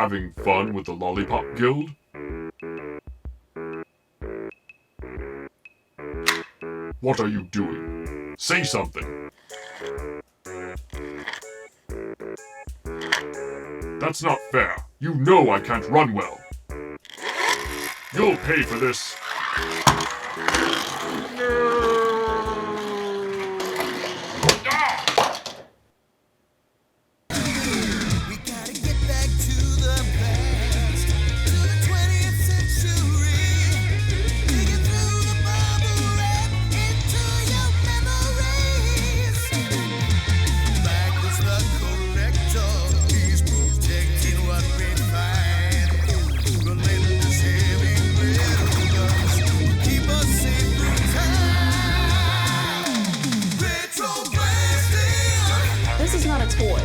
having fun with the Lollipop Guild? What are you doing? Say something! That's not fair. You know I can't run well. You'll pay for this. This is not a toy.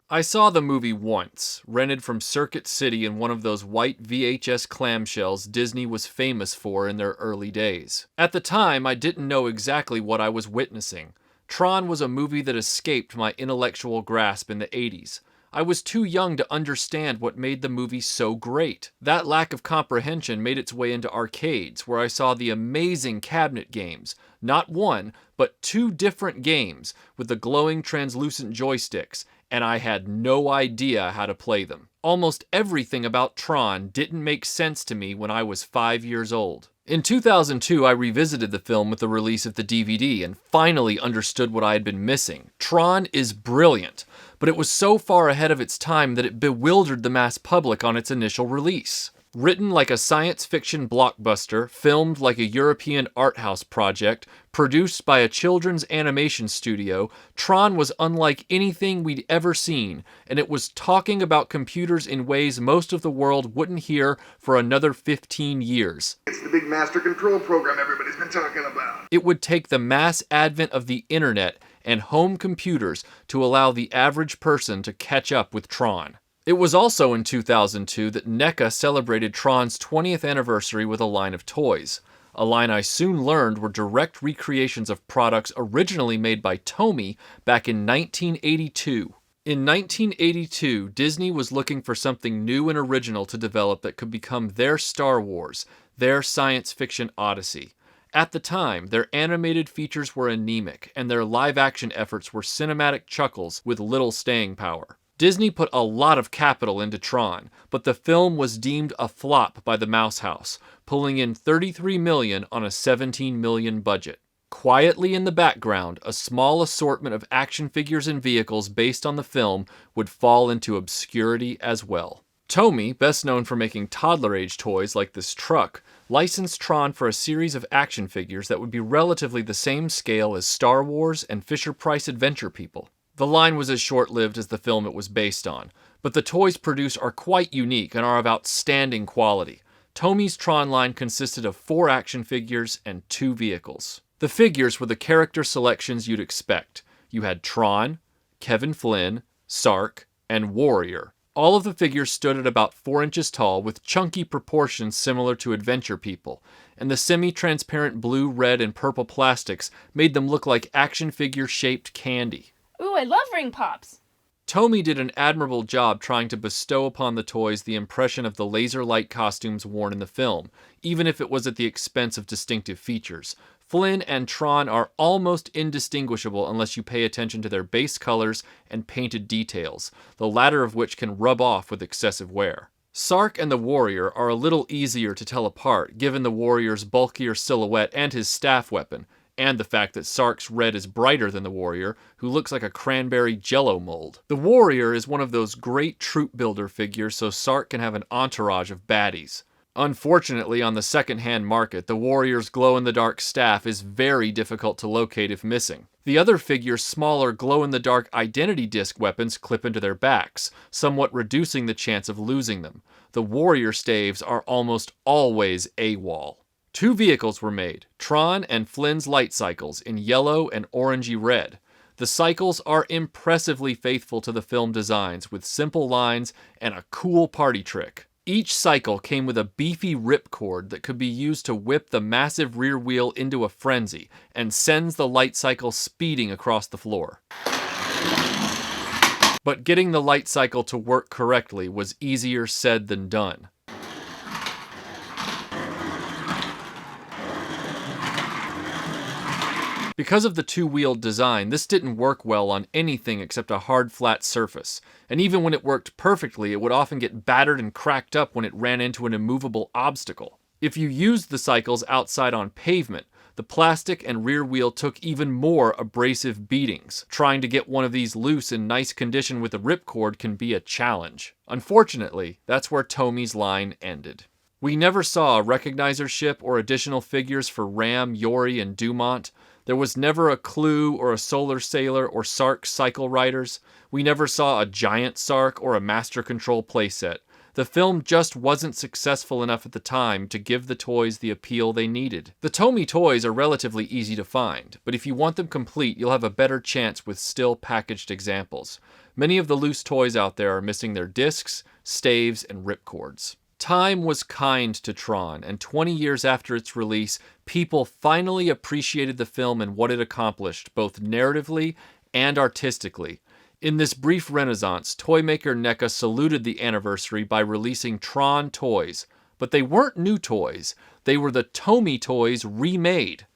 I saw the movie once, rented from Circuit City in one of those white VHS clamshells Disney was famous for in their early days. At the time, I didn't know exactly what I was witnessing. Tron was a movie that escaped my intellectual grasp in the 80s. I was too young to understand what made the movie so great. That lack of comprehension made its way into arcades, where I saw the amazing cabinet games. Not one, but two different games, with the glowing translucent joysticks, and I had no idea how to play them. Almost everything about Tron didn't make sense to me when I was 5 years old. In 2002, I revisited the film with the release of the DVD and finally understood what I had been missing. Tron is brilliant, but it was so far ahead of its time that it bewildered the mass public on its initial release. Written like a science fiction blockbuster, filmed like a European art house project, produced by a children's animation studio, Tron was unlike anything we'd ever seen, and it was talking about computers in ways most of the world wouldn't hear for another 15 years. It's the big master control program everybody's been talking about. It would take the mass advent of the internet and home computers to allow the average person to catch up with Tron. It was also in 2002 that Neca celebrated Tron's 20th anniversary with a line of toys. A line I soon learned were direct recreations of products originally made by Tomy back in 1982. In 1982, Disney was looking for something new and original to develop that could become their Star Wars, their science fiction odyssey. At the time, their animated features were anemic, and their live-action efforts were cinematic chuckles with little staying power. Disney put a lot of capital into Tron, but the film was deemed a flop by the Mouse House, pulling in $33 million on a $17 million budget. Quietly in the background, a small assortment of action figures and vehicles based on the film would fall into obscurity as well. Tomy, best known for making toddler-age toys like this truck, licensed Tron for a series of action figures that would be relatively the same scale as Star Wars and Fisher-Price Adventure People. The line was as short-lived as the film it was based on, but the toys produced are quite unique and are of outstanding quality. Tomy's Tron line consisted of 4 action figures and 2 vehicles. The figures were the character selections you'd expect. You had Tron, Kevin Flynn, Sark, and Warrior. All of the figures stood at about 4 inches tall with chunky proportions similar to Adventure People, and the semi-transparent blue, red, and purple plastics made them look like action figure-shaped candy. Ooh, I love ring pops! Tomy did an admirable job trying to bestow upon the toys the impression of the laser light costumes worn in the film, even if it was at the expense of distinctive features. Flynn and Tron are almost indistinguishable unless you pay attention to their base colors and painted details, the latter of which can rub off with excessive wear. Sark and the Warrior are a little easier to tell apart, given the Warrior's bulkier silhouette and his staff weapon, and the fact that Sark's red is brighter than the Warrior, who looks like a cranberry jello mold. The Warrior is one of those great troop builder figures so Sark can have an entourage of baddies. Unfortunately, on the second-hand market, the Warrior's glow-in-the-dark staff is very difficult to locate if missing. The other figure's smaller glow-in-the-dark identity disc weapons clip into their backs, somewhat reducing the chance of losing them. The Warrior staves are almost always AWOL. 2 vehicles were made, TRON and Flynn's light cycles, in yellow and orangey red. The cycles are impressively faithful to the film designs, with simple lines and a cool party trick. Each cycle came with a beefy ripcord that could be used to whip the massive rear wheel into a frenzy and sends the light cycle speeding across the floor. But getting the light cycle to work correctly was easier said than done. Because of the 2-wheeled design, this didn't work well on anything except a hard, flat surface. And even when it worked perfectly, it would often get battered and cracked up when it ran into an immovable obstacle. If you used the cycles outside on pavement, the plastic and rear wheel took even more abrasive beatings. Trying to get one of these loose in nice condition with a ripcord can be a challenge. Unfortunately, that's where Tomy's line ended. We never saw a recognizer ship or additional figures for Ram, Yori, and Dumont. There was never a Clue or a Solar Sailor or Sark Cycle Riders. We never saw a giant Sark or a Master Control playset. The film just wasn't successful enough at the time to give the toys the appeal they needed. The Tomy toys are relatively easy to find, but if you want them complete, you'll have a better chance with still packaged examples. Many of the loose toys out there are missing their discs, staves, and ripcords. Time was kind to TRON, and 20 years after its release, people finally appreciated the film and what it accomplished, both narratively and artistically. In this brief renaissance, toy maker Neca saluted the anniversary by releasing TRON toys. But they weren't new toys, they were the Tomy toys remade.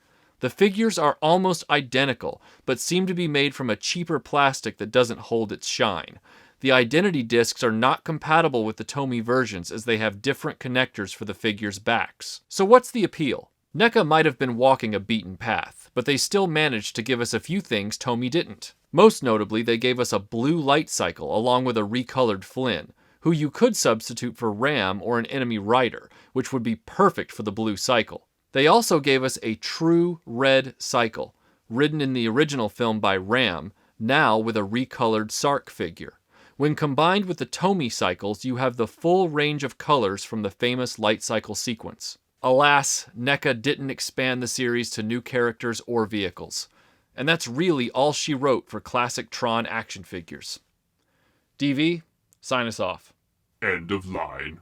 The figures are almost identical, but seem to be made from a cheaper plastic that doesn't hold its shine. The identity discs are not compatible with the Tomy versions as they have different connectors for the figures' backs. So what's the appeal? Neca might have been walking a beaten path, but they still managed to give us a few things Tomy didn't. Most notably, they gave us a blue light cycle along with a recolored Flynn, who you could substitute for Ram or an enemy rider, which would be perfect for the blue cycle. They also gave us a true red cycle, ridden in the original film by Ram, now with a recolored Sark figure. When combined with the Tomy cycles, you have the full range of colors from the famous light cycle sequence. Alas, Neca didn't expand the series to new characters or vehicles. And that's really all she wrote for classic TRON action figures. DV, sign us off. End of line.